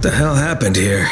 The hell happened here?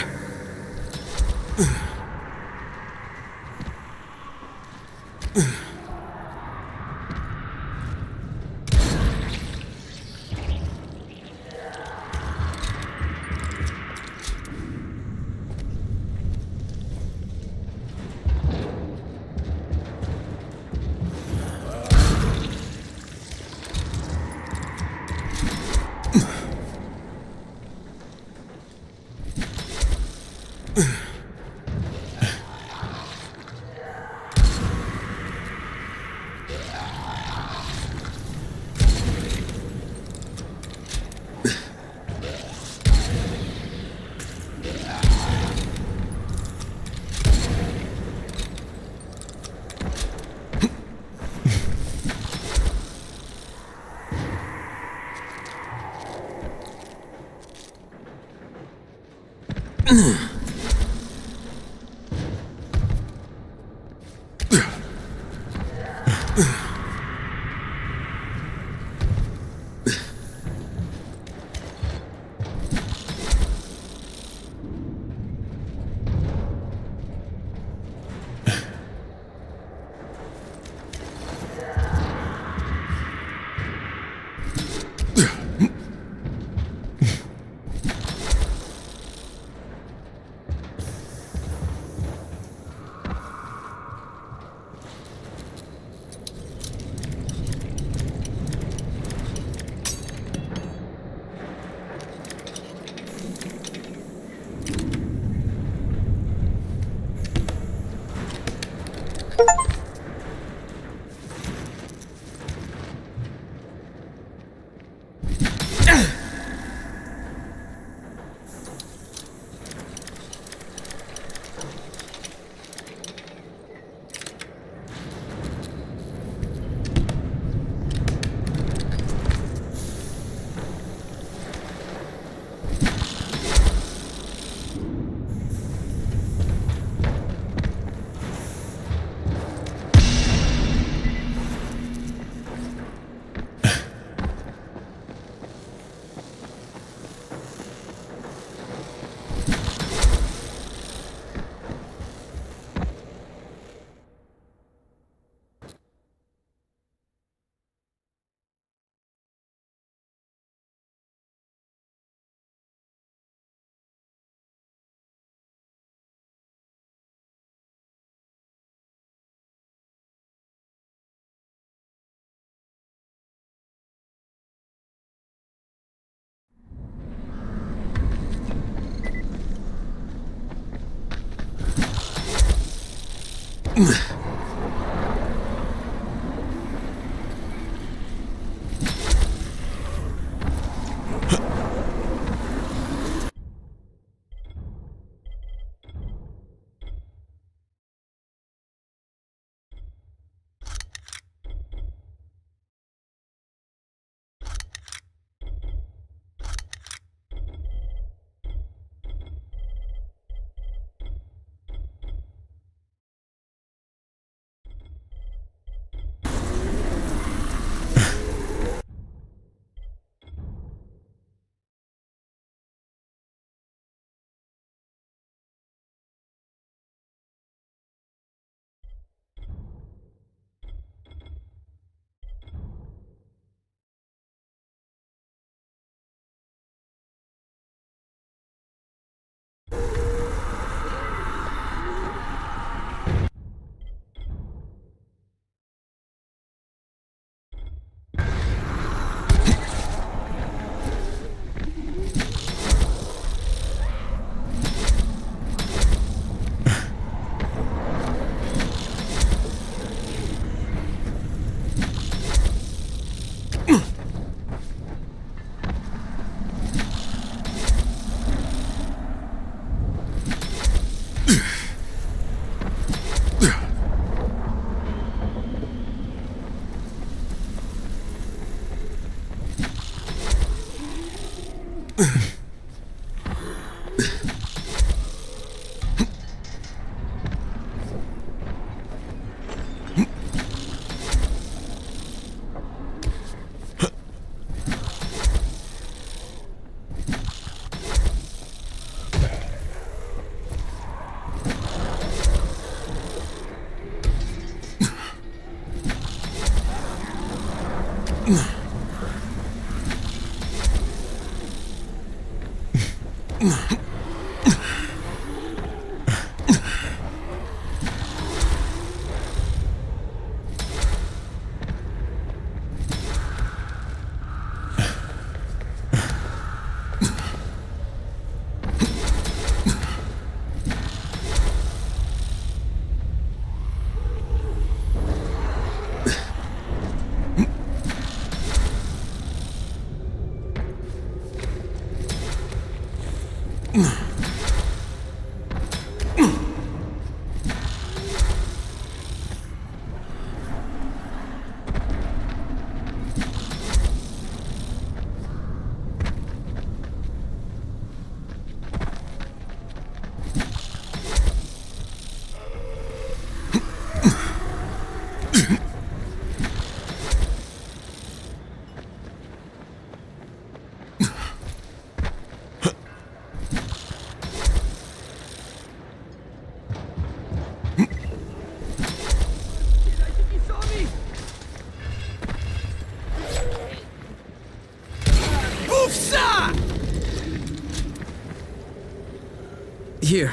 Here.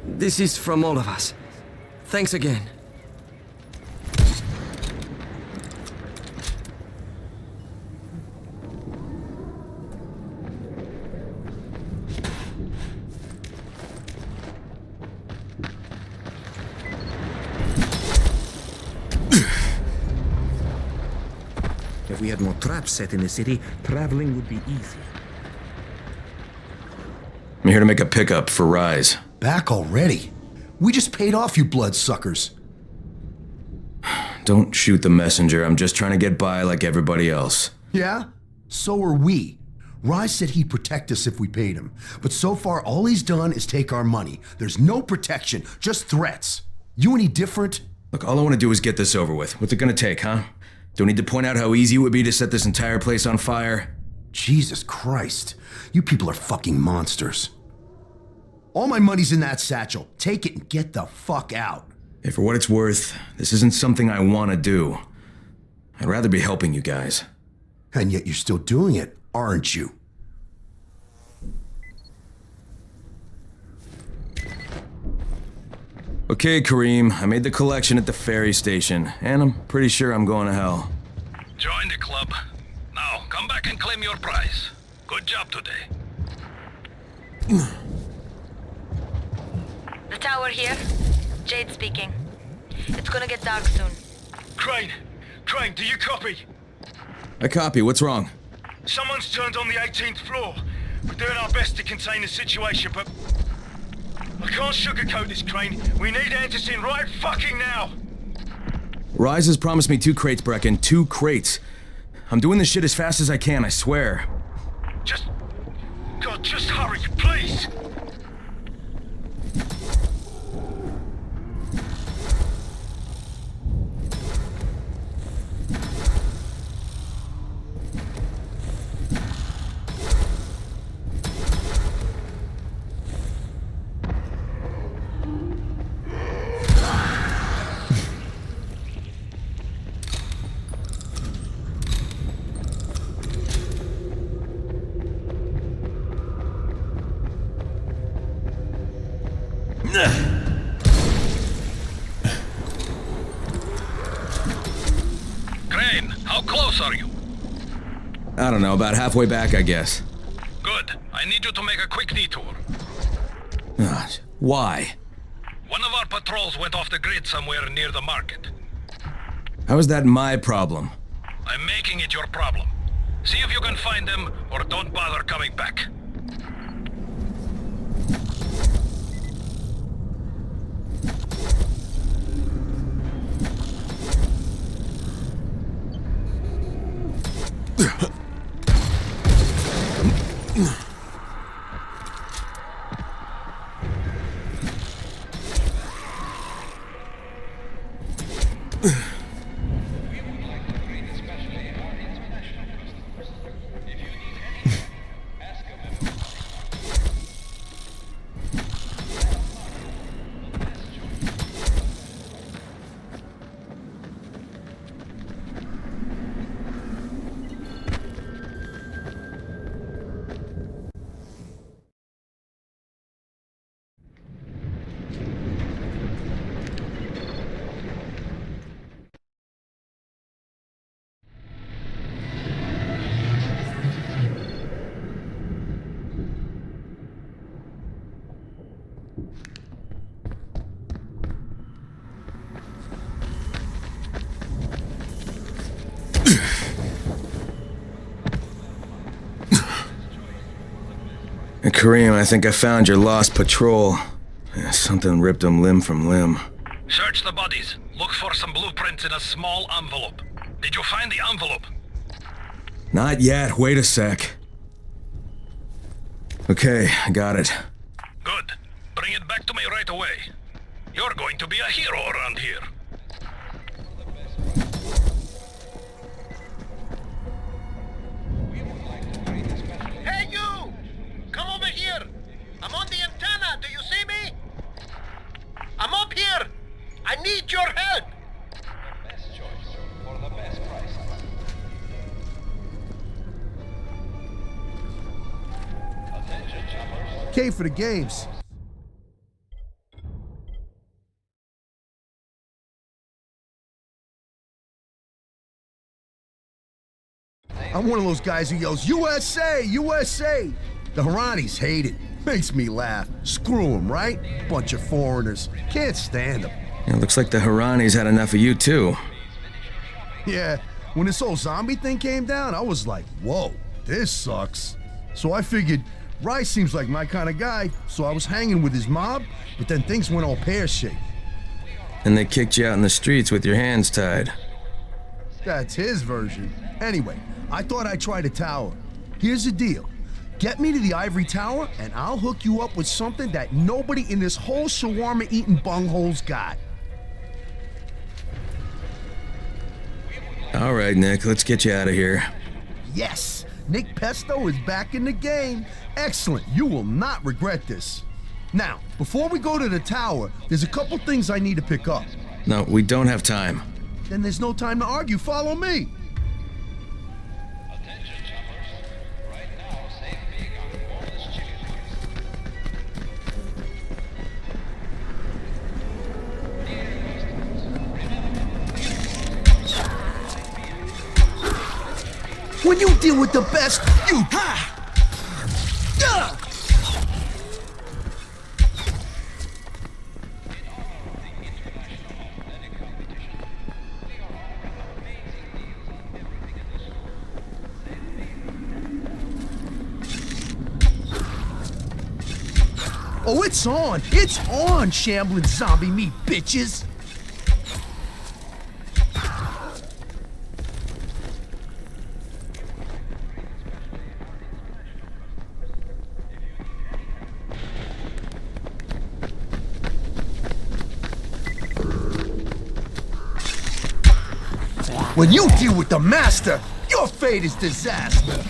This is from all of us. Thanks again. If we had more traps set in the city, traveling would be easy. I'm here to make a pickup for Rise. Back already? We just paid off, you bloodsuckers. Don't shoot the messenger. I'm just trying to get by like everybody else. Yeah? So are we. Rise said he'd protect us if we paid him. But so far, all he's done is take our money. There's no protection, just threats. You any different? Look, all I want to do is get this over with. What's it gonna take, huh? Don't need to point out how easy it would be to set this entire place on fire. Jesus Christ. You people are fucking monsters. All my money's in that satchel. Take it and get the fuck out. Hey, for what it's worth, this isn't something I want to do. I'd rather be helping you guys. And yet you're still doing it, aren't you? Okay, Kareem, I made the collection at the ferry station, and I'm pretty sure I'm going to hell. Join the club. Now, come back and claim your prize. Good job today. The tower here. Jade speaking. It's gonna get dark soon. Crane! Crane, do you copy? I copy. What's wrong? Someone's turned on the 18th floor. We're doing our best to contain the situation, but... I can't sugarcoat this, Crane. We need answers in right fucking now! Rise has promised me 2 crates, Brecken. 2 crates. I'm doing this shit as fast as I can, I swear. God, just hurry, please! Crane, how close are you? I don't know, about halfway back, I guess. Good. I need you to make a quick detour. Why? One of our patrols went off the grid somewhere near the market. How is that my problem? I'm making it your problem. See if you can find them, or don't bother coming back. Kareem, I think I found your lost patrol. Yeah, something ripped them limb from limb. Search the bodies. Look for some blueprints in a small envelope. Did you find the envelope? Not yet. Wait a sec. Okay, I got it. Good. Bring it back to me right away. You're going to be a hero around here. Hey, you! Come over here! I'm on the antenna, do you see me? I'm up here! I need your help! Best choice for the best price. Attention, choppers. Came for the games. I'm one of those guys who yells, USA, USA! The Haranis hate it. Makes me laugh. Screw them, right? Bunch of foreigners. Can't stand them. It looks like the Haranis had enough of you, too. Yeah, when this whole zombie thing came down, I was like, whoa, this sucks. So I figured, Rice seems like my kind of guy, so I was hanging with his mob, but then things went all pear-shaped. And they kicked you out in the streets with your hands tied. That's his version. Anyway, I thought I'd try the tower. Here's the deal. Get me to the ivory tower, and I'll hook you up with something that nobody in this whole shawarma-eating bunghole's got. All right, Nick, let's get you out of here. Yes! Nick Pesto is back in the game. Excellent. You will not regret this. Now, before we go to the tower, there's a couple things I need to pick up. No, we don't have time. Then there's no time to argue. Follow me. Attention, choppers. Right now, save big on boneless chicken wings. When you deal with the best, you... Oh, it's on! It's on, shambling zombie meat bitches! When you deal with the master, your fate is disaster!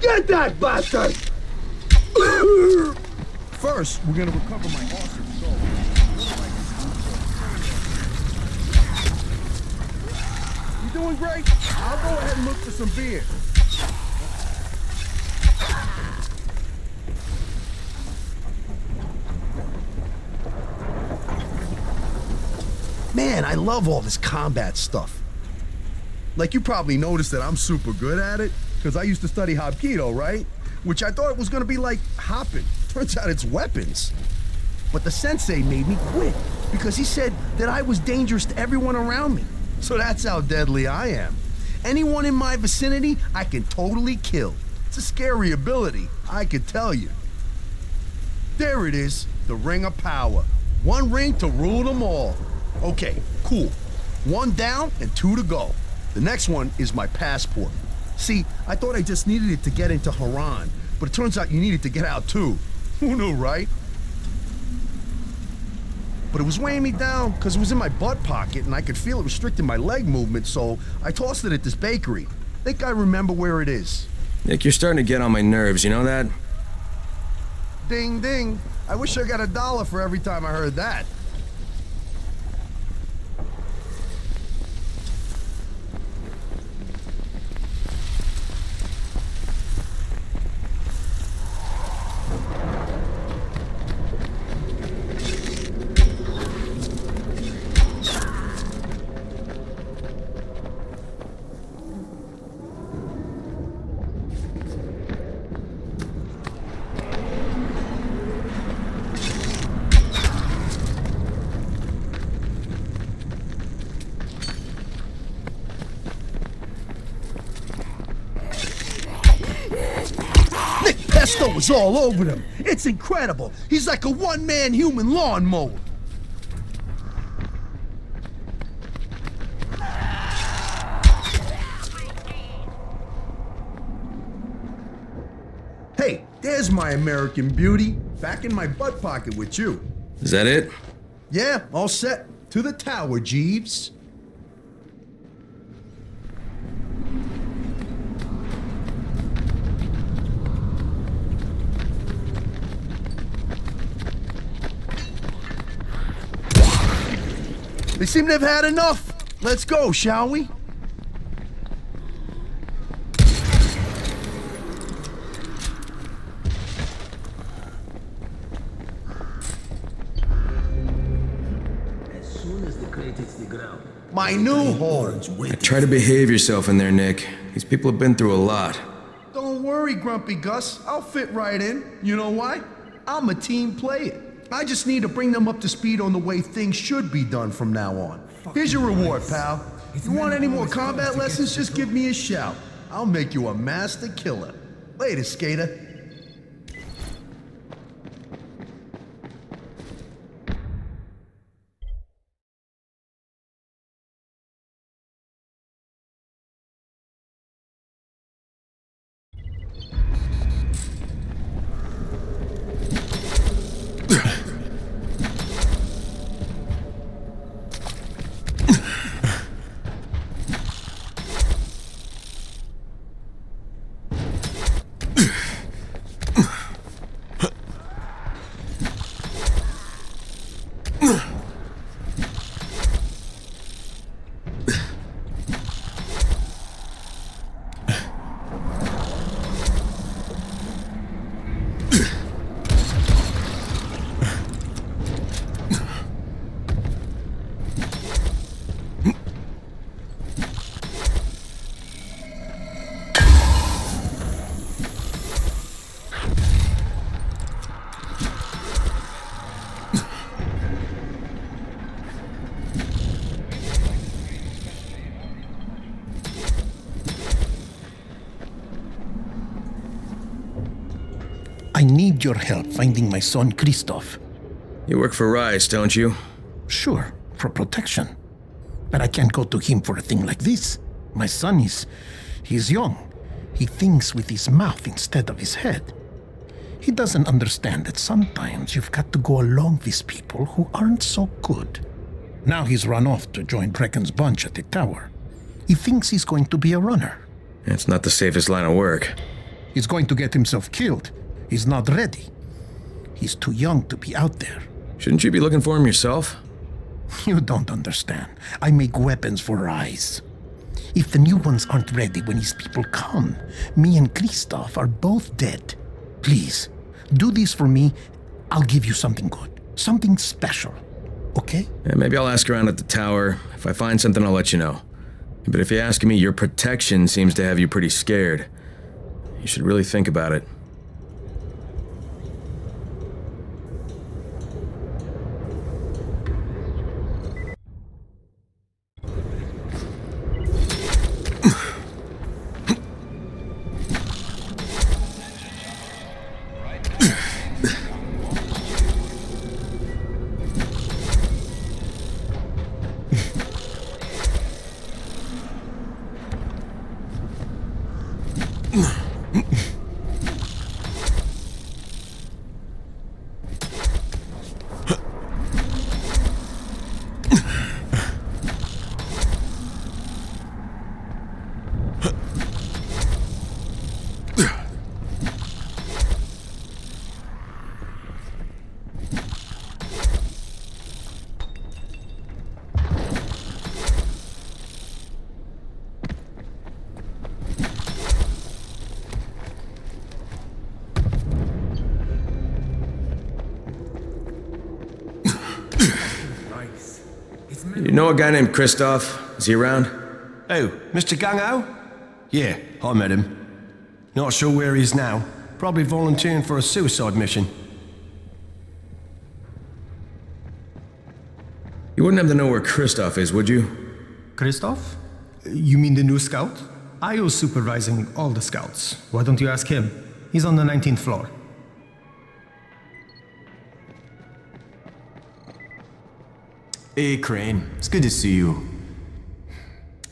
Get that bastard! First, we're gonna recover my horse's soul. You doing great? I'll go ahead and look for some beer. Man, I love all this combat stuff. Like, you probably noticed that I'm super good at it, because I used to study Hapkido, right? Which I thought was gonna be like hopping. Turns out it's weapons. But the sensei made me quit, because he said that I was dangerous to everyone around me. So that's how deadly I am. Anyone in my vicinity, I can totally kill. It's a scary ability, I could tell you. There it is, the Ring of Power. One ring to rule them all. Okay, cool. 1 down and 2 to go. The next one is my passport. See, I thought I just needed it to get into Haran, but it turns out you needed to get out too. Who knew, right? But it was weighing me down because it was in my butt pocket and I could feel it restricting my leg movement, so I tossed it at this bakery. Think I remember where it is. Nick, you're starting to get on my nerves, you know that? Ding, ding. I wish I got $1 for every time I heard that. Pesto was all over them. It's incredible. He's like a one-man human lawnmower. Hey, there's my American beauty. Back in my butt pocket with you. Is that it? Yeah, all set. To the tower, Jeeves. They seem to have had enough. Let's go, shall we? My new home. Try to behave yourself in there, Nick. These people have been through a lot. Don't worry, Grumpy Gus. I'll fit right in. You know why? I'm a team player. I just need to bring them up to speed on the way things should be done from now on. Here's your reward, pal. If you want any more combat lessons, just give me a shout. I'll make you a master killer. Later, skater. I need your help finding my son Christoph. You work for Rise, don't you? Sure, for protection. But I can't go to him for a thing like this. My son he's young. He thinks with his mouth instead of his head. He doesn't understand that sometimes you've got to go along with people who aren't so good. Now he's run off to join Brecken's bunch at the tower. He thinks he's going to be a runner. It's not the safest line of work. He's going to get himself killed. He's not ready. He's too young to be out there. Shouldn't you be looking for him yourself? You don't understand. I make weapons for Rise. If the new ones aren't ready when his people come, me and Christoph are both dead. Please, do this for me. I'll give you something good. Something special. Okay? Yeah, maybe I'll ask around at the tower. If I find something, I'll let you know. But if you ask me, your protection seems to have you pretty scared. You should really think about it. You know a guy named Christoph? Is he around? Oh, Mr. Gung-Ho? Yeah, I met him. Not sure where he is now. Probably volunteering for a suicide mission. You wouldn't have to know where Christoph is, would you? Christoph? You mean the new scout? I was supervising all the scouts. Why don't you ask him? He's on the 19th floor. Hey, Crane. It's good to see you.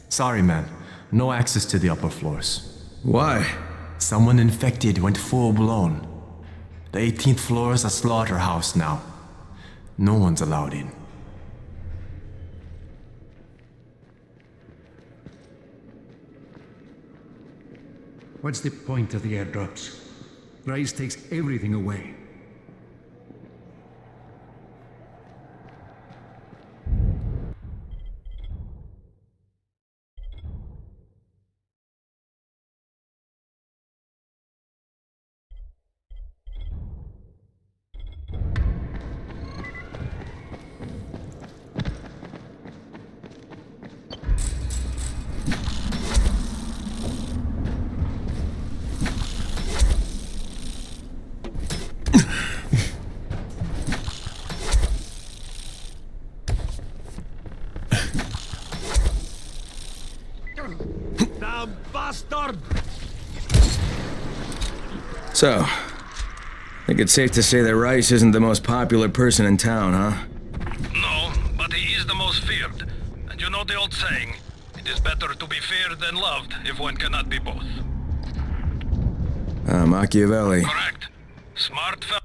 Sorry, man. No access to the upper floors. Why? Someone infected went full-blown. The 18th floor is a slaughterhouse now. No one's allowed in. What's the point of the airdrops? Rise takes everything away. bastard! So, I think it's safe to say that Rice isn't the most popular person in town, huh? No, but he is the most feared. And you know the old saying, it is better to be feared than loved if one cannot be both. Machiavelli. Correct. Smart fellow.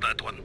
That one.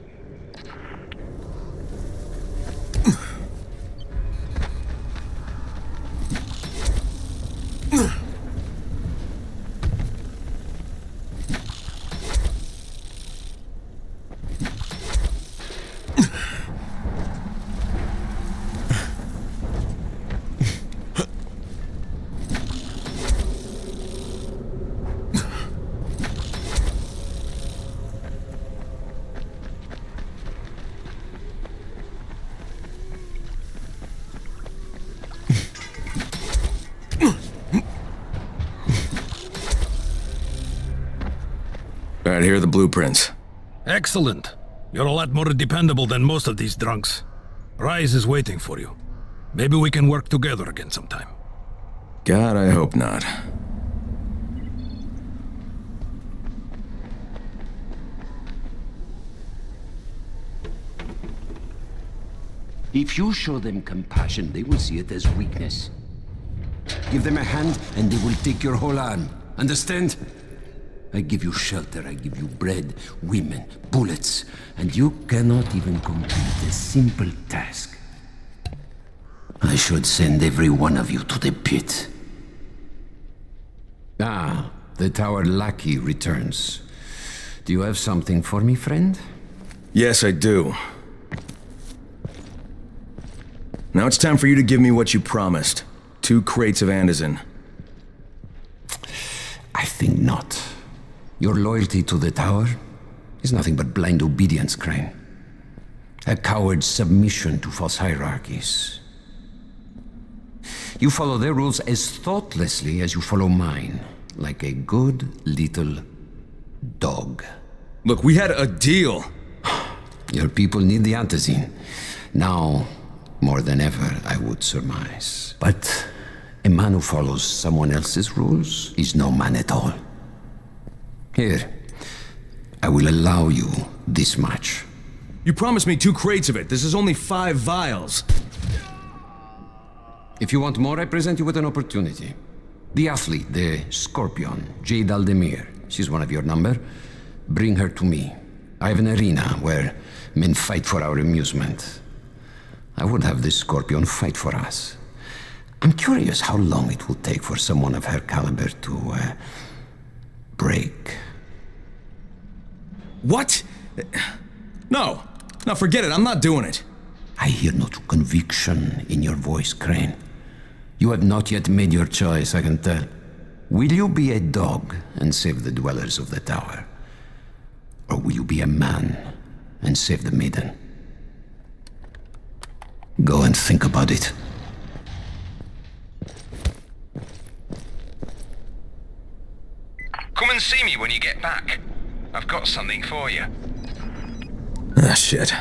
Alright, here are the blueprints. Excellent. You're a lot more dependable than most of these drunks. Rise is waiting for you. Maybe we can work together again sometime. God, I hope not. If you show them compassion, they will see it as weakness. Give them a hand, and they will take your whole arm. Understand? I give you shelter, I give you bread, women, bullets, and you cannot even complete a simple task. I should send every one of you to the pit. Ah, the tower lackey returns. Do you have something for me, friend? Yes, I do. Now it's time for you to give me what you promised. 2 crates of Anderson. I think not. Your loyalty to the tower is nothing but blind obedience, Crane. A coward's submission to false hierarchies. You follow their rules as thoughtlessly as you follow mine, like a good little dog. Look, we had a deal. Your people need the antizin. Now, more than ever, I would surmise. But a man who follows someone else's rules is no man at all. Here, I will allow you this much. You promised me 2 crates of it. This is only 5 vials. If you want more, I present you with an opportunity. The athlete, the Scorpion, Jade Aldemir. She's one of your number. Bring her to me. I have an arena where men fight for our amusement. I would have this Scorpion fight for us. I'm curious how long it will take for someone of her caliber to, break. What? No. No, forget it. I'm not doing it. I hear no true conviction in your voice, Crane. You have not yet made your choice, I can tell. Will you be a dog and save the dwellers of the tower? Or will you be a man and save the maiden? Go and think about it. Come and see me when you get back. I've got something for you. Ah, shit.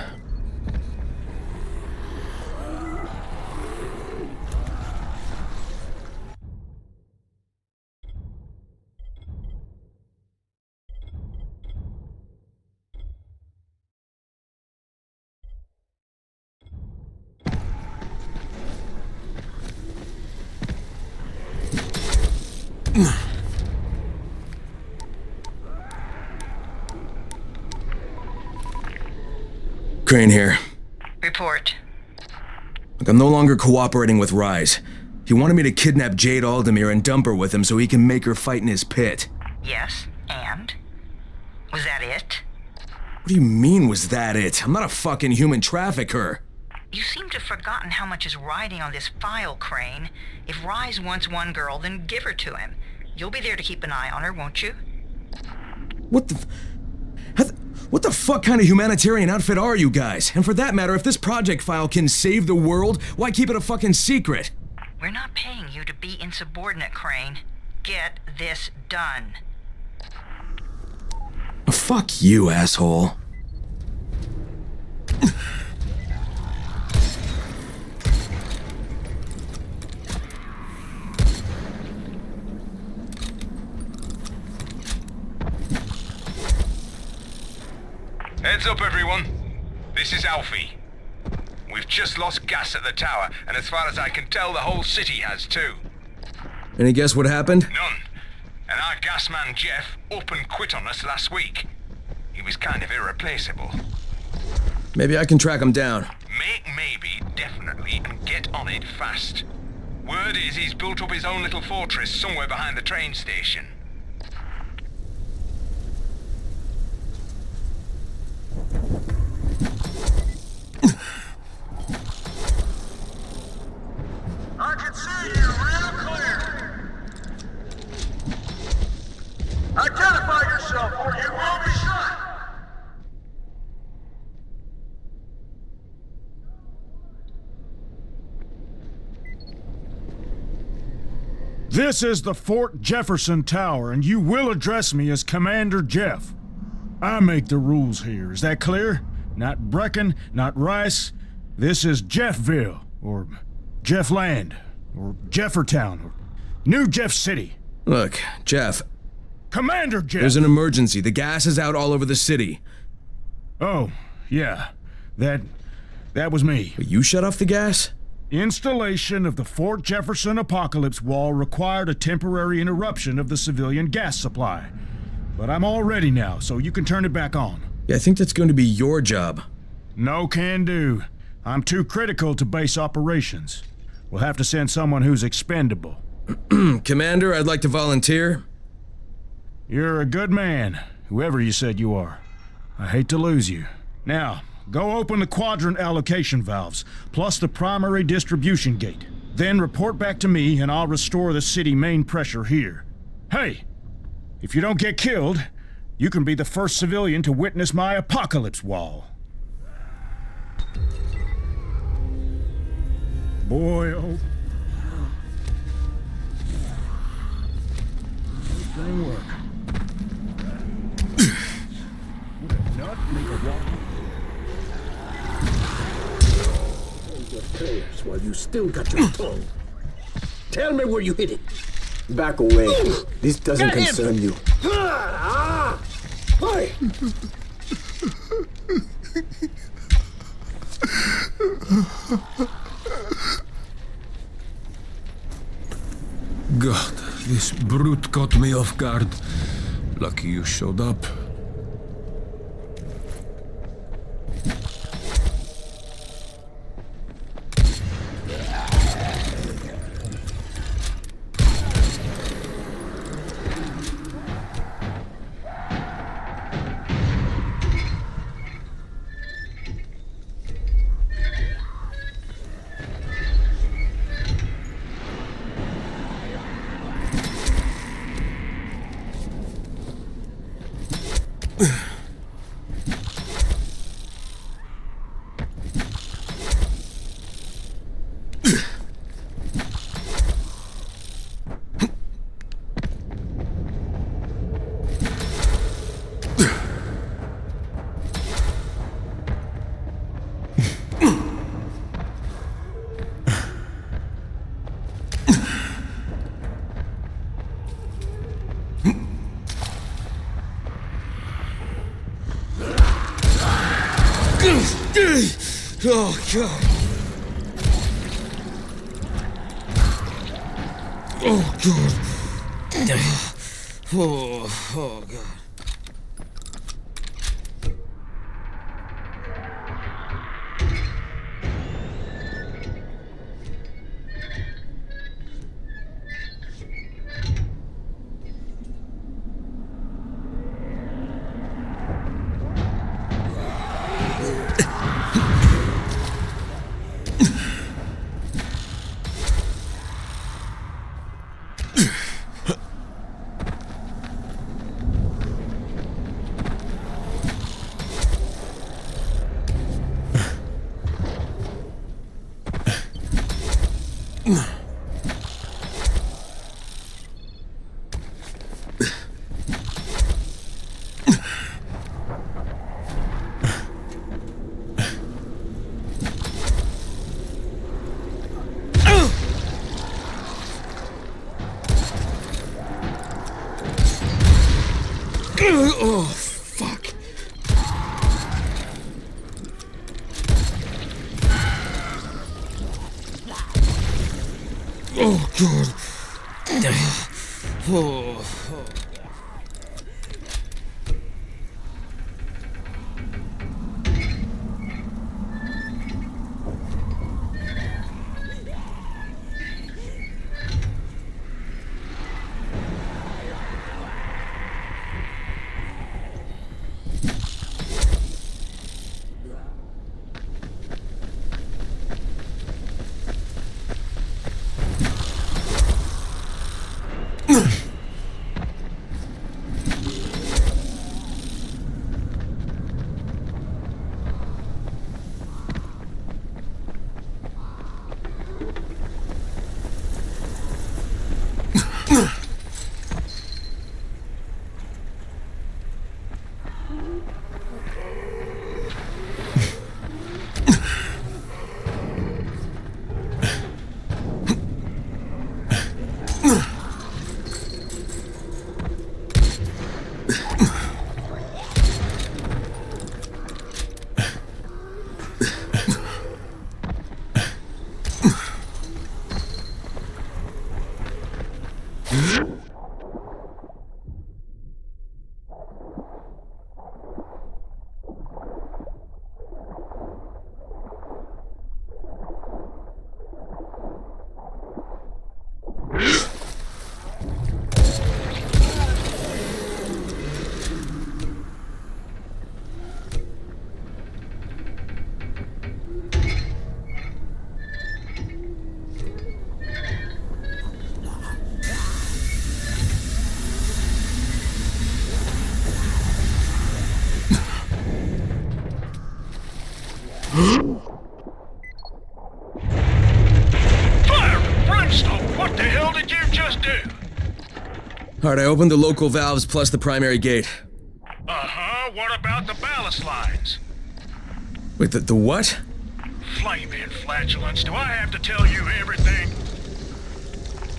Crane here. Report. Look, I'm no longer cooperating with Rise. He wanted me to kidnap Jade Aldemir and dump her with him so he can make her fight in his pit. Yes, and? Was that it? What do you mean, was that it? I'm not a fucking human trafficker. You seem to have forgotten how much is riding on this file, Crane. If Rise wants one girl, then give her to him. You'll be there to keep an eye on her, won't you? What the... What the fuck kind of humanitarian outfit are you guys? And for that matter, if this project file can save the world, why keep it a fucking secret? We're not paying you to be insubordinate, Crane. Get this done. Fuck you, asshole. Heads up, everyone. This is Alfie. We've just lost gas at the tower, and as far as I can tell, the whole city has too. Any guess what happened? None. And our gas man Jeff up and quit on us last week. He was kind of irreplaceable. Maybe I can track him down. Make maybe, definitely, and get on it fast. Word is he's built up his own little fortress somewhere behind the train station. I can see you real clear. Identify yourself or you will be shot. This is the Fort Jefferson Tower, and you will address me as Commander Jeff. I make the rules here, is that clear? Not Brecken, not Rice. This is Jeffville, or Jeffland, or Jeffertown, or New Jeff City. Look, Jeff. Commander Jeff! There's an emergency. The gas is out all over the city. Oh, yeah. That was me. But you shut off the gas? Installation of the Fort Jefferson Apocalypse Wall required a temporary interruption of the civilian gas supply. But I'm all ready now, so you can turn it back on. Yeah, I think that's going to be your job. No can do. I'm too critical to base operations. We'll have to send someone who's expendable. Commander, I'd like to volunteer. You're a good man, whoever you said you are. I hate to lose you. Now, go open the quadrant allocation valves, plus the primary distribution gate. Then report back to me and I'll restore the city main pressure here. Hey, if you don't get killed, you can be the first civilian to witness my apocalypse wall. Boy, oh... This thing work. Would a nut make a wall? Prayers while you still got your tongue. Tell me where you hit it. Back away. This doesn't concern you. Hi. God, this brute caught me off guard. Lucky you showed up. Oh, God. Oh, God. Oh, God. Oh, fuck. Oh, God. Oh. All right, I opened the local valves plus the primary gate. Uh-huh, what about the ballast lines? Wait, the what? Flaming flatulence, do I have to tell you everything?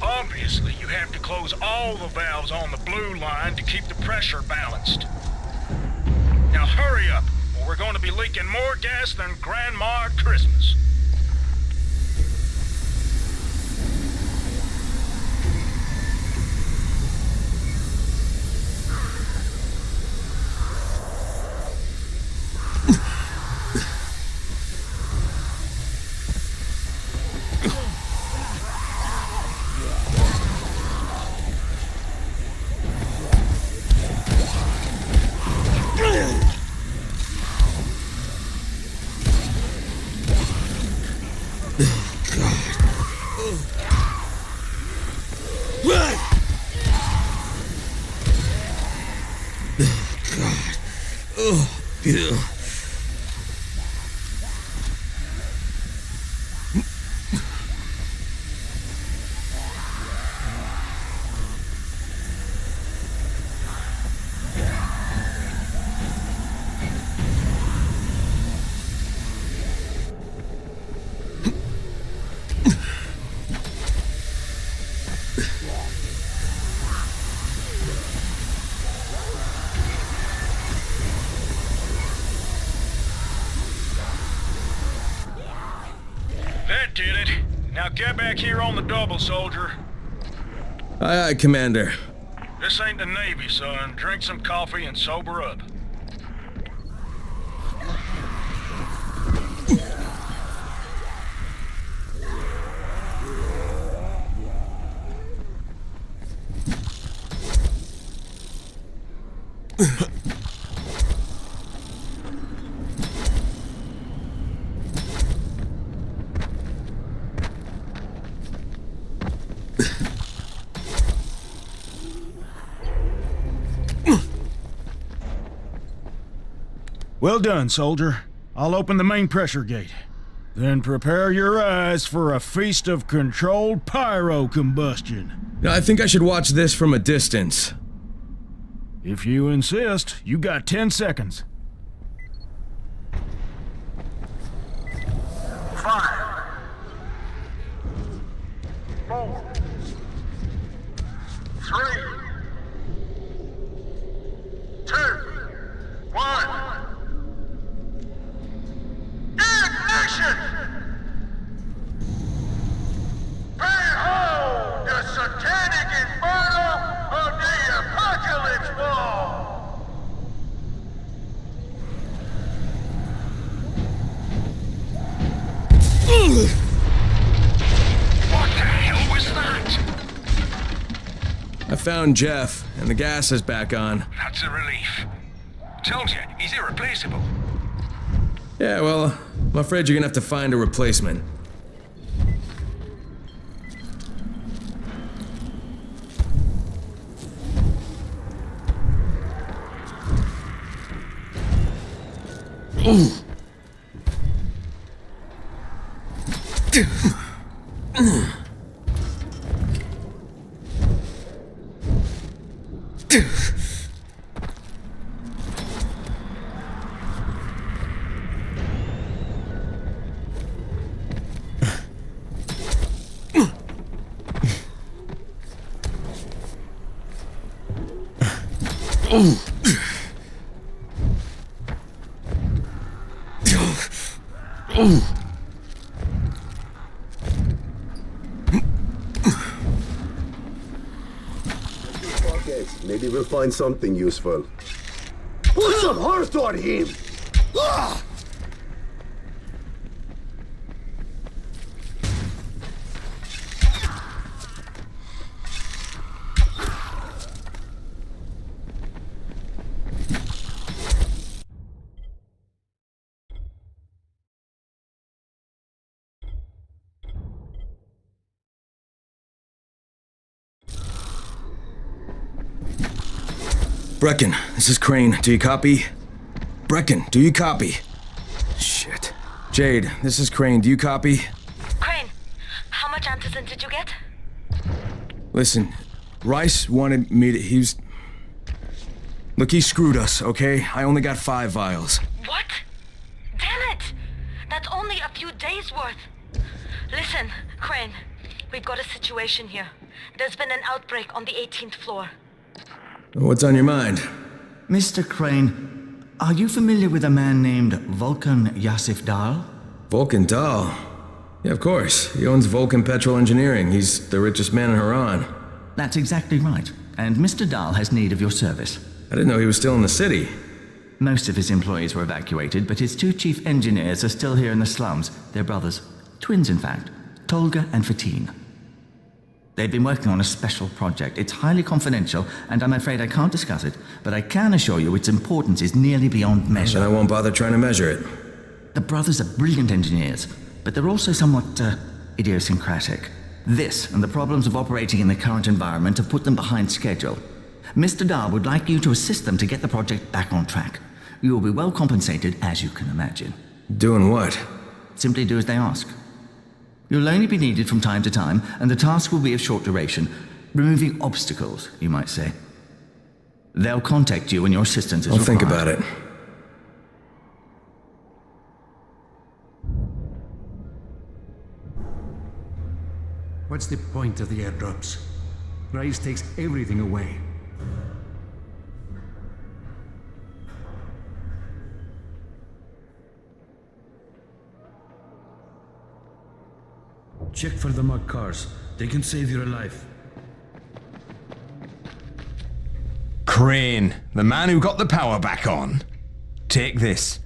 Obviously, you have to close all the valves on the blue line to keep the pressure balanced. Now hurry up, or we're going to be leaking more gas than Grandma at Christmas. That did it. Now get back here on the double, soldier. Aye, aye, Commander. This ain't the Navy, son. Drink some coffee and sober up. Well done, soldier. I'll open the main pressure gate. Then prepare your eyes for a feast of controlled pyro combustion. Now, I think I should watch this from a distance. If you insist, you got 10 seconds. 5, 4, 3, 2, found Jeff, and the gas is back on. That's a relief. Told you, he's irreplaceable. Yeah, well, I'm afraid you're gonna have to find a replacement. Ooh. Maybe we'll find something useful. Put some heart on him! Brecken, this is Crane. Do you copy? Brecken, do you copy? Shit. Jade, this is Crane. Do you copy? Crane, how much antizin did you get? Listen, Rice wanted me to... Look, he screwed us, okay? I only got 5 vials. What? Damn it! That's only a few days' worth. Listen, Crane, we've got a situation here. There's been an outbreak on the 18th floor. What's on your mind? Mr. Crane, are you familiar with a man named Vulcan Yasif Dahl? Vulcan Dahl? Yeah, of course. He owns Vulcan Petrol Engineering. He's the richest man in Haran. That's exactly right. And Mr. Dahl has need of your service. I didn't know he was still in the city. Most of his employees were evacuated, but his 2 chief engineers are still here in the slums. They're brothers. Twins, in fact. Tolga and Fatine. They've been working on a special project. It's highly confidential, and I'm afraid I can't discuss it, but I can assure you its importance is nearly beyond measure. And I won't bother trying to measure it. The brothers are brilliant engineers, but they're also somewhat, idiosyncratic. This, and the problems of operating in the current environment, have put them behind schedule. Mr. Dahl would like you to assist them to get the project back on track. You will be well compensated, as you can imagine. Doing what? Simply do as they ask. You'll only be needed from time to time, and the task will be of short duration. Removing obstacles, you might say. They'll contact you when your assistance is required. I'll think about it. What's the point of the airdrops? Rise takes everything away. Check for the mug cars. They can save your life. Crane, the man who got the power back on. Take this.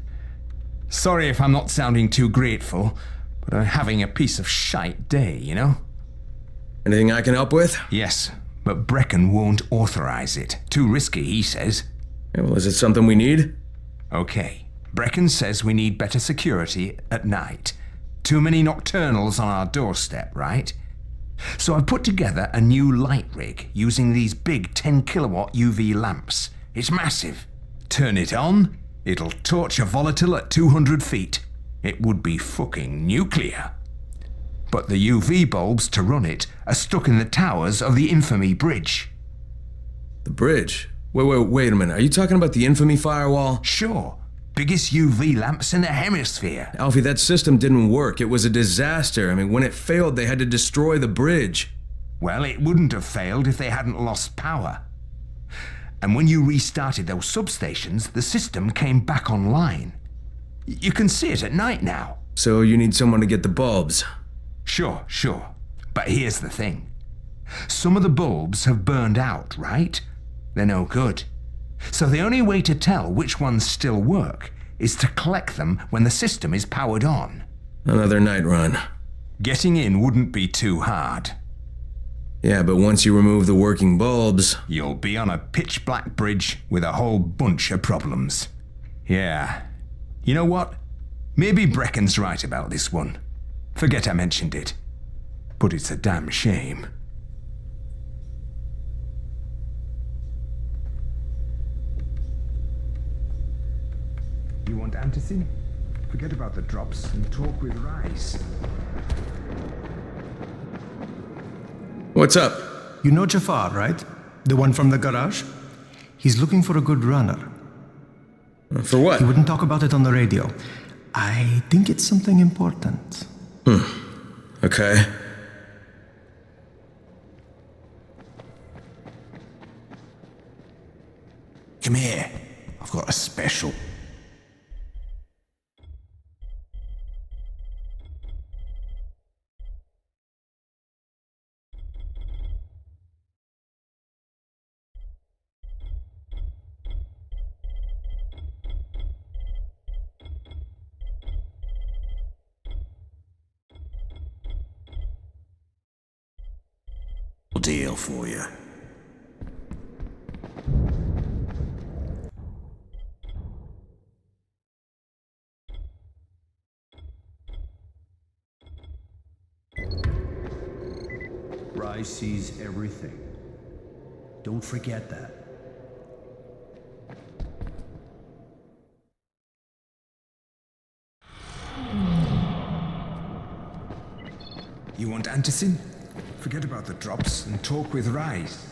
Sorry if I'm not sounding too grateful, but I'm having a piece of shite day, you know? Anything I can help with? Yes, but Brecken won't authorize it. Too risky, he says. Yeah, well, is it something we need? Okay. Brecken says we need better security at night. Too many nocturnals on our doorstep, right? So I've put together a new light rig using these big 10 kilowatt UV lamps. It's massive. Turn it on, it'll torch a volatile at 200 feet. It would be fucking nuclear. But the UV bulbs to run it are stuck in the towers of the Infamy Bridge. The bridge? Wait a minute. Are you talking about the Infamy firewall? Sure. Biggest UV lamps in the hemisphere. Alfie, that system didn't work. It was a disaster. I mean, when it failed, they had to destroy the bridge. Well, it wouldn't have failed if they hadn't lost power. And when you restarted those substations, the system came back online. You can see it at night now. So you need someone to get the bulbs? Sure. But here's the thing. Some of the bulbs have burned out, right? They're no good. So the only way to tell which ones still work is to collect them when the system is powered on. Another night run. Getting in wouldn't be too hard. Yeah, but once you remove the working bulbs... You'll be on a pitch-black bridge with a whole bunch of problems. Yeah. You know what? Maybe Brecken's right about this one. Forget I mentioned it. But it's a damn shame. You want antacid? Forget about the drops and talk with Rice. What's up? You know Jafar, right? The one from the garage? He's looking for a good runner. For what? He wouldn't talk about it on the radio. I think it's something important. Okay. Come here. I've got a special. Deal for you. Rise sees everything. Don't forget that. You want antacid? Forget about the drops and talk with Rice.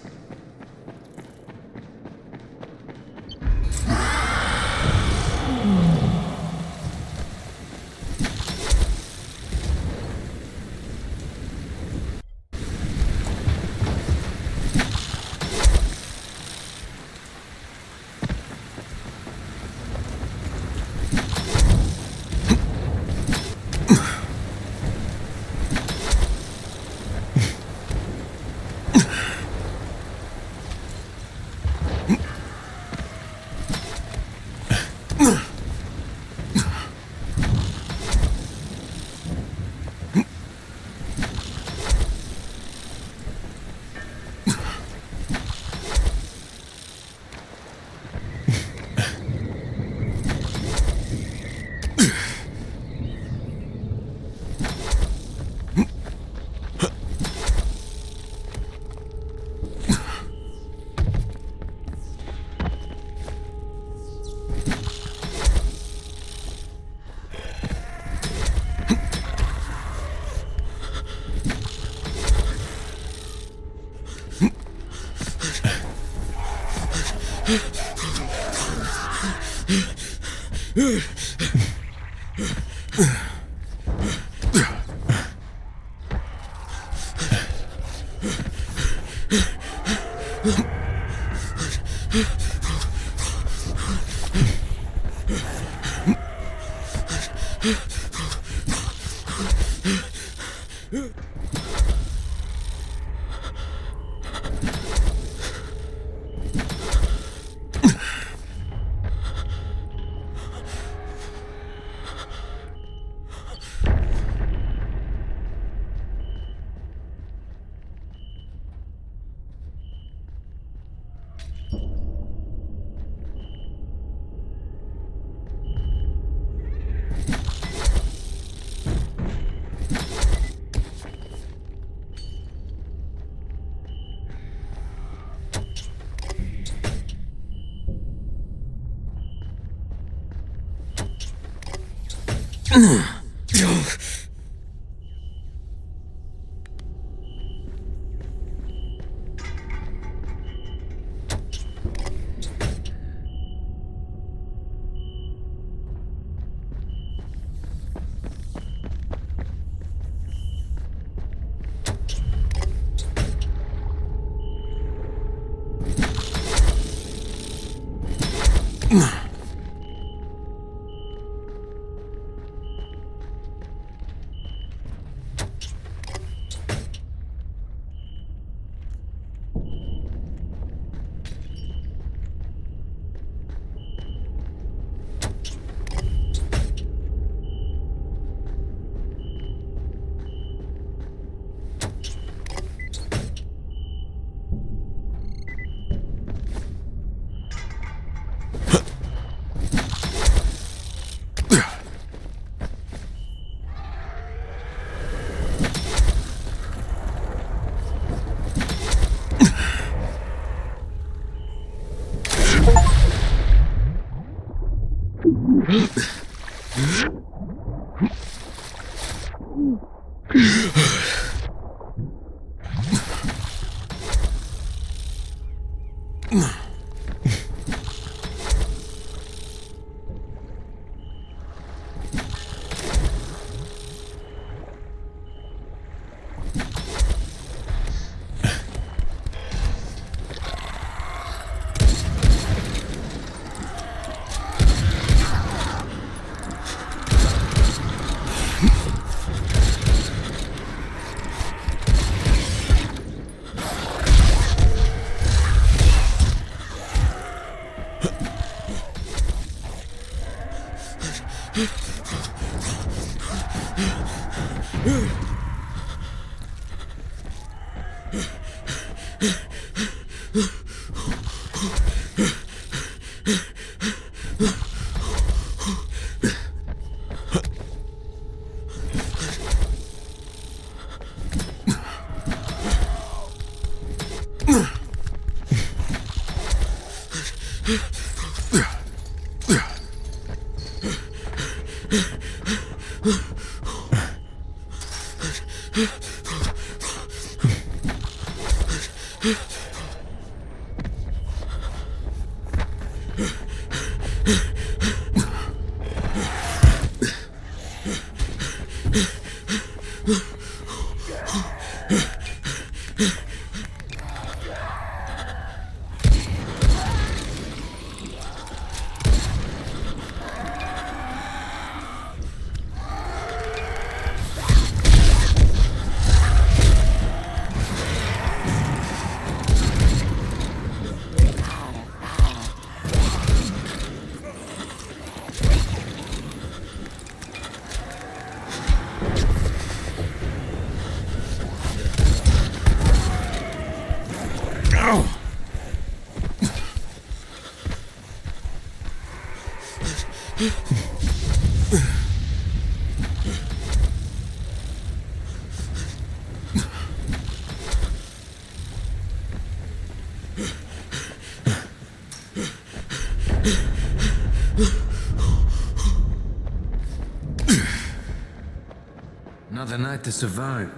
Another night to survive.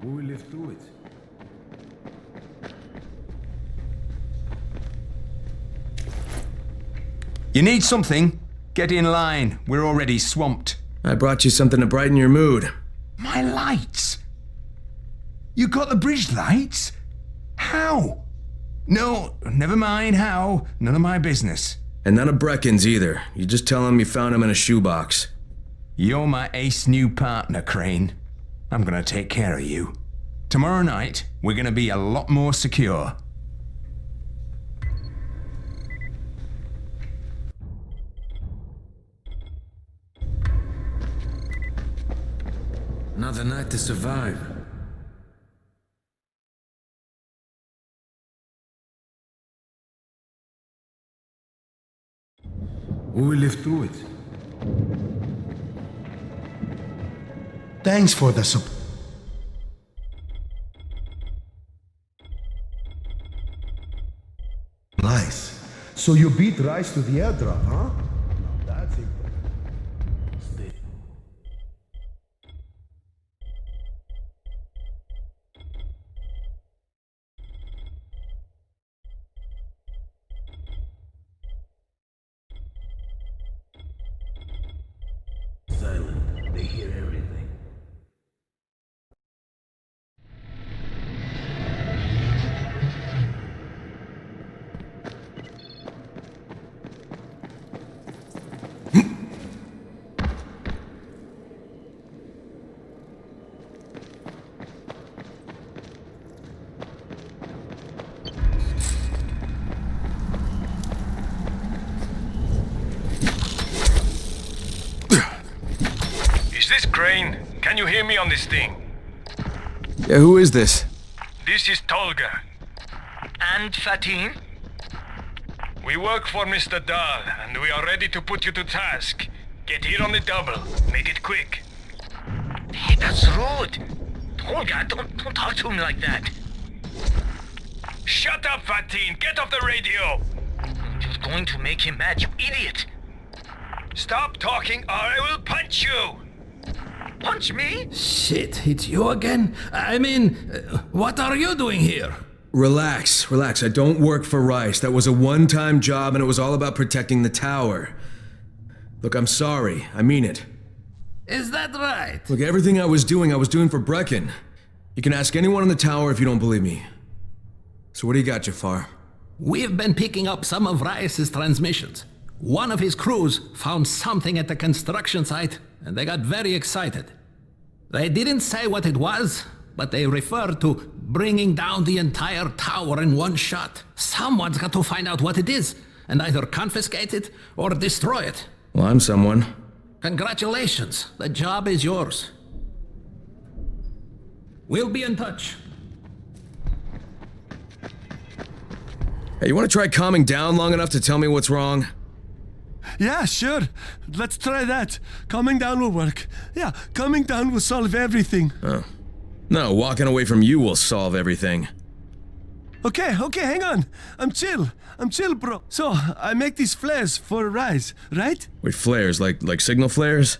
We will live through it. You need something? Get in line. We're already swamped. I brought you something to brighten your mood. My lights? You got the bridge lights? How? No, never mind how. None of my business. And none of Brecken's either. You just tell him you found him in a shoebox. You're my ace new partner, Crane. I'm gonna take care of you. Tomorrow night, we're gonna be a lot more secure. Another night to survive. We will live through it. Thanks for the support. Nice. So you beat Rice to the airdrop, huh? That's impressive. Silent. They hear everything. Is this Crane? Can you hear me on this thing? Yeah, who is this? This is Tolga. And Fatin? We work for Mr. Dahl, and we are ready to put you to task. Get here on the double. Make it quick. Hey, that's rude. Tolga, don't talk to me like that. Shut up, Fatin! Get off the radio! You're going to make him mad, you idiot! Stop talking or I will punch you! Punch me? Shit, it's you again? I mean, what are you doing here? Relax, relax. I don't work for Rice. That was a one-time job and it was all about protecting the tower. Look, I'm sorry. I mean it. Is that right? Look, everything I was doing for Brecken. You can ask anyone in the tower if you don't believe me. So what do you got, Jafar? We've been picking up some of Rice's transmissions. One of his crews found something at the construction site, and they got very excited. They didn't say what it was, but they referred to bringing down the entire tower in one shot. Someone's got to find out what it is, and either confiscate it or destroy it. Well, I'm someone. Congratulations, the job is yours. We'll be in touch. Hey, you want to try calming down long enough to tell me what's wrong? Yeah, sure. Let's try that. Calming down will work. Yeah, calming down will solve everything. Oh. No, walking away from you will solve everything. Okay, hang on. I'm chill, bro. So, I make these flares for Rise, right? Wait, flares? Like signal flares?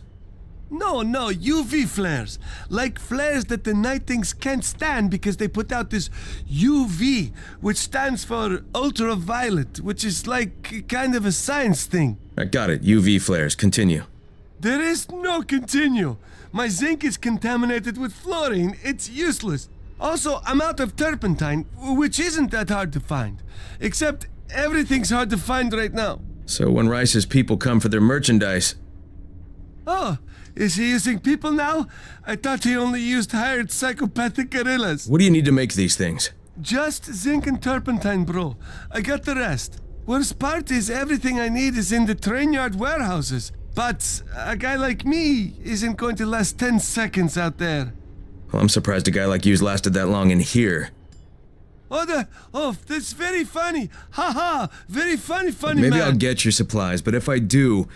No, UV flares. Like flares that the night things can't stand because they put out this UV, which stands for ultraviolet, which is like kind of a science thing. I got it. UV flares. Continue. There is no continue. My zinc is contaminated with fluorine. It's useless. Also, I'm out of turpentine, which isn't that hard to find. Except everything's hard to find right now. So when Rice's people come for their merchandise... Oh, is he using people now? I thought he only used hired psychopathic gorillas. What do you need to make these things? Just zinc and turpentine, bro. I got the rest. Worst part is everything I need is in the train yard warehouses. But a guy like me isn't going to last 10 seconds out there. Well, I'm surprised a guy like you's lasted that long in here. Oh, that's very funny. Ha, very funny, Maybe man. I'll get your supplies, but if I do,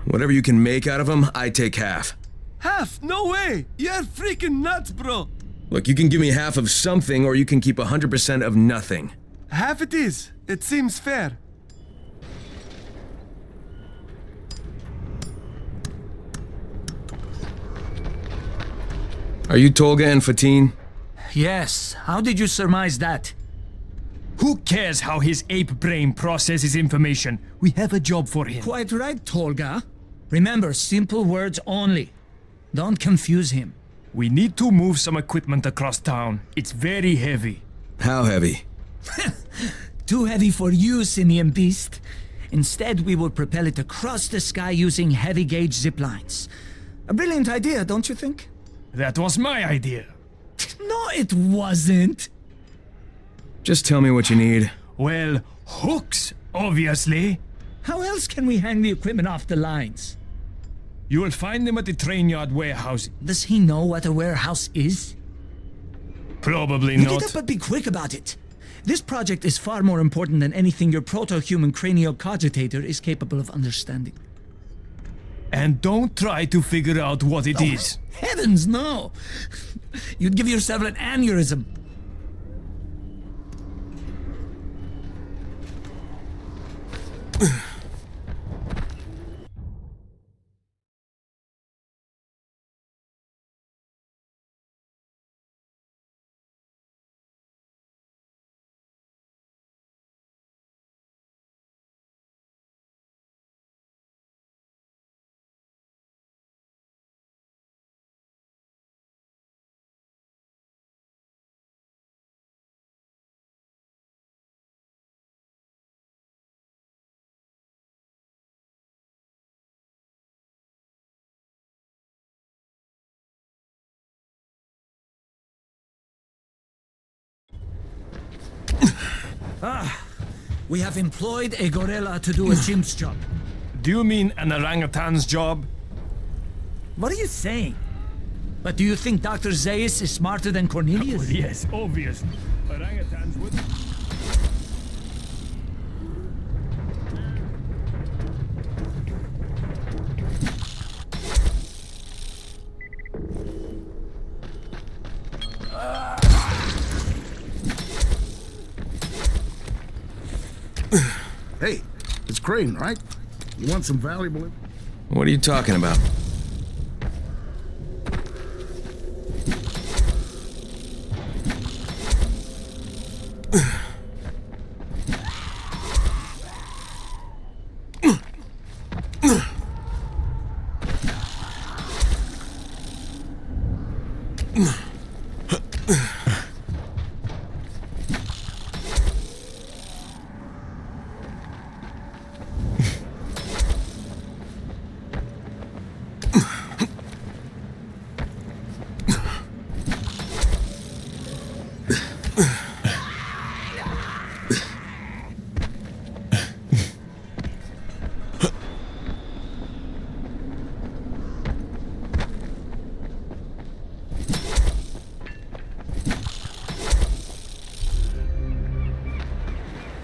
whatever you can make out of them, I take half. Half? No way! You're freaking nuts, bro! Look, you can give me half of something, or you can keep 100% of nothing. Half it is. It seems fair. Are you Tolga and Fatine? Yes. How did you surmise that? Who cares how his ape brain processes information? We have a job for him. Quite right, Tolga. Remember, simple words only. Don't confuse him. We need to move some equipment across town. It's very heavy. How heavy? Too heavy for you, simian beast. Instead, we will propel it across the sky using heavy-gauge zip lines. A brilliant idea, don't you think? That was my idea. No, it wasn't. Just tell me what you need. Well, hooks, obviously. How else can we hang the equipment off the lines? You will find them at the train yard warehouse. Does he know what a warehouse is? Probably Look not. it up, but be quick about it. This project is far more important than anything your proto-human cranial cogitator is capable of understanding. And don't try to figure out what it is. Heavens, no! You'd give yourself an aneurysm. We have employed a gorilla to do a chimp's job. Do you mean an orangutan's job? What are you saying? But do you think Dr. Zaius is smarter than Cornelius? Well, yes, obviously. Orangutans would... Hey, it's Crane, right? You want some valuable... What are you talking about?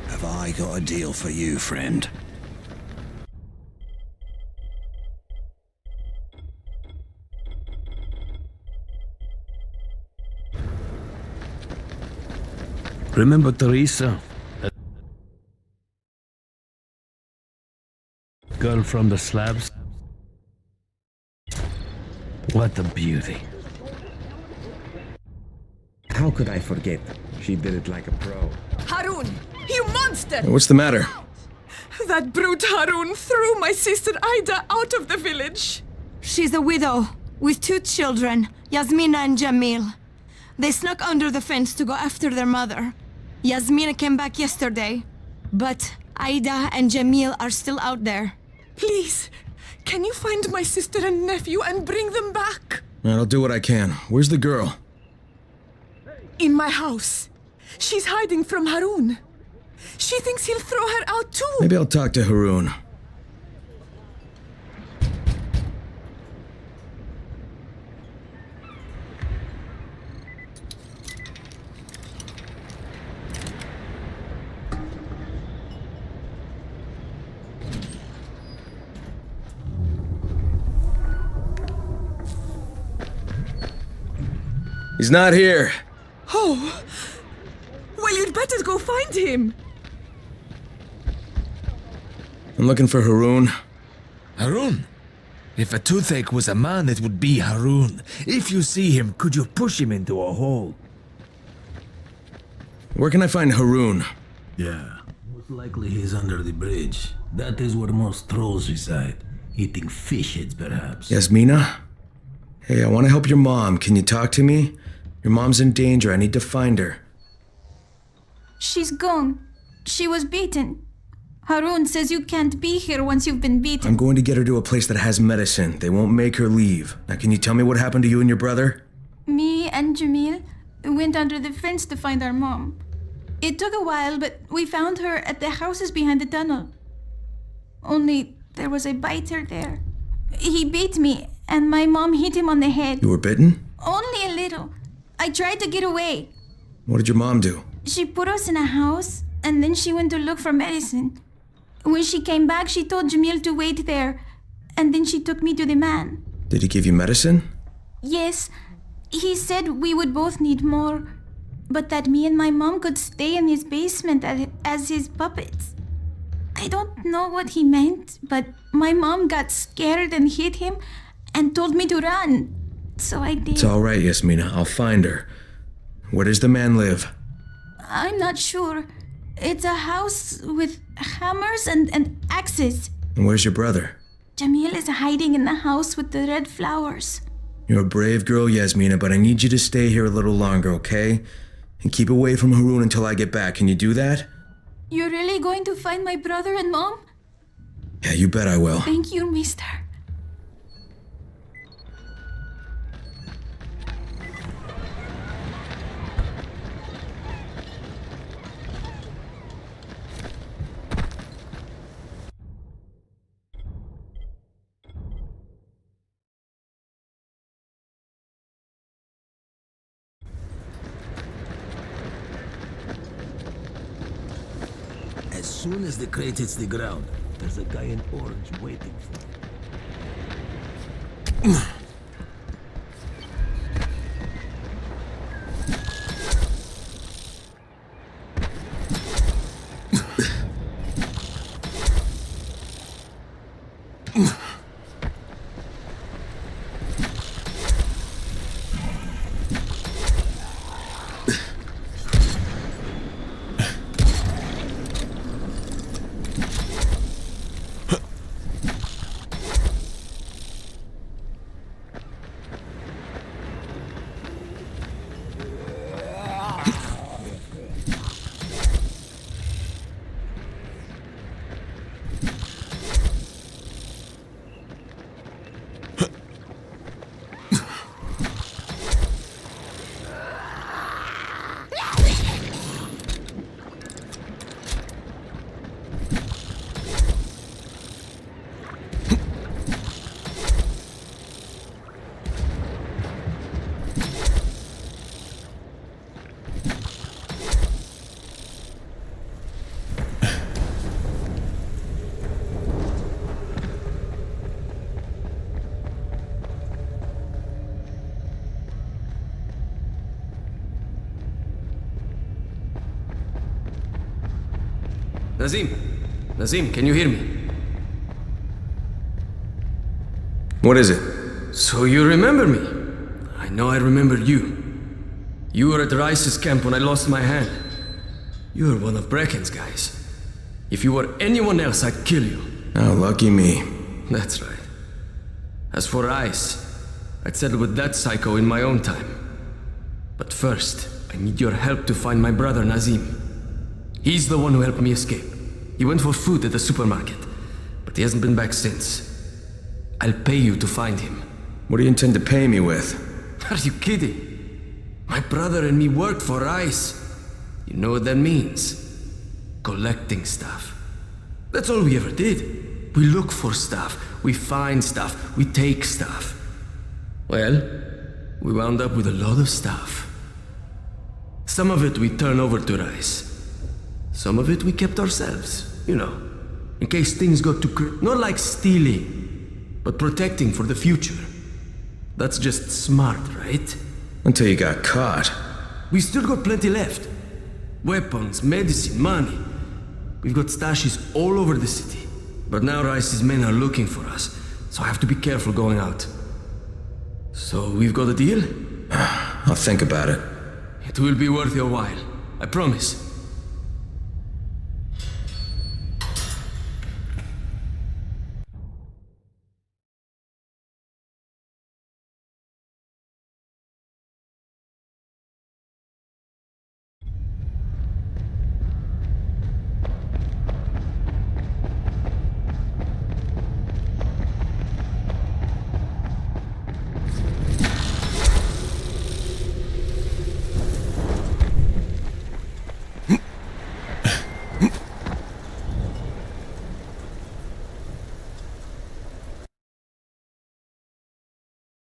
Have I got a deal for you, friend? Remember Teresa? That girl from the slabs? What a beauty. How could I forget? She did it like a pro. Harun! You monster! What's the matter? That brute Harun threw my sister Ida out of the village. She's a widow with 2 children, Yasmina and Jamil. They snuck under the fence to go after their mother. Yasmina came back yesterday, but Ida and Jamil are still out there. Please, can you find my sister and nephew and bring them back? I'll do what I can. Where's the girl? In my house. She's hiding from Harun. She thinks he'll throw her out too. Maybe I'll talk to Harun. He's not here. Oh. Well, you'd better go find him. I'm looking for Harun. Harun? If a toothache was a man, it would be Harun. If you see him, could you push him into a hole? Where can I find Harun? Yeah, most likely he's under the bridge. That is where most trolls reside. Eating fish heads, perhaps. Yasmina? Hey, I want to help your mom. Can you talk to me? Your mom's in danger. I need to find her. She's gone. She was beaten. Harun says you can't be here once you've been beaten. I'm going to get her to a place that has medicine. They won't make her leave. Now, can you tell me what happened to you and your brother? Me and Jamil went under the fence to find our mom. It took a while, but we found her at the houses behind the tunnel. Only there was a biter there. He beat me, and my mom hit him on the head. You were bitten? Only a little. I tried to get away. What did your mom do? She put us in a house, and then she went to look for medicine. When she came back, she told Jamil to wait there, and then she took me to the man. Did he give you medicine? Yes, he said we would both need more, but that me and my mom could stay in his basement as his puppets. I don't know what he meant, but my mom got scared and hit him and told me to run. So I did. It's all right, Yasmina. I'll find her. Where does the man live? I'm not sure. It's a house with hammers and axes. And where's your brother? Jamil is hiding in the house with the red flowers. You're a brave girl, Yasmina, but I need you to stay here a little longer, okay? And keep away from Harun until I get back. Can you do that? You're really going to find my brother and mom? Yeah, you bet I will. Thank you, mister. As soon as the crate hits the ground, there's a guy in orange waiting for you. Nazim? Nazim, can you hear me? What is it? So you remember me? I know I remember you. You were at Rice's camp when I lost my hand. You were one of Brecken's guys. If you were anyone else, I'd kill you. Oh, lucky me. That's right. As for Rice, I'd settle with that psycho in my own time. But first, I need your help to find my brother Nazim. He's the one who helped me escape. He went for food at the supermarket, but he hasn't been back since. I'll pay you to find him. What do you intend to pay me with? Are you kidding? My brother and me worked for Rice. You know what that means? Collecting stuff. That's all we ever did. We look for stuff, we find stuff, we take stuff. Well, we wound up with a lot of stuff. Some of it we turn over to Rice. Some of it we kept ourselves, you know, in case things got too not like stealing, but protecting for the future. That's just smart, right? Until you got caught. We still got plenty left. Weapons, medicine, money. We've got stashes all over the city. But now Rice's men are looking for us, so I have to be careful going out. So we've got a deal? I'll think about it. It will be worth your while. I promise.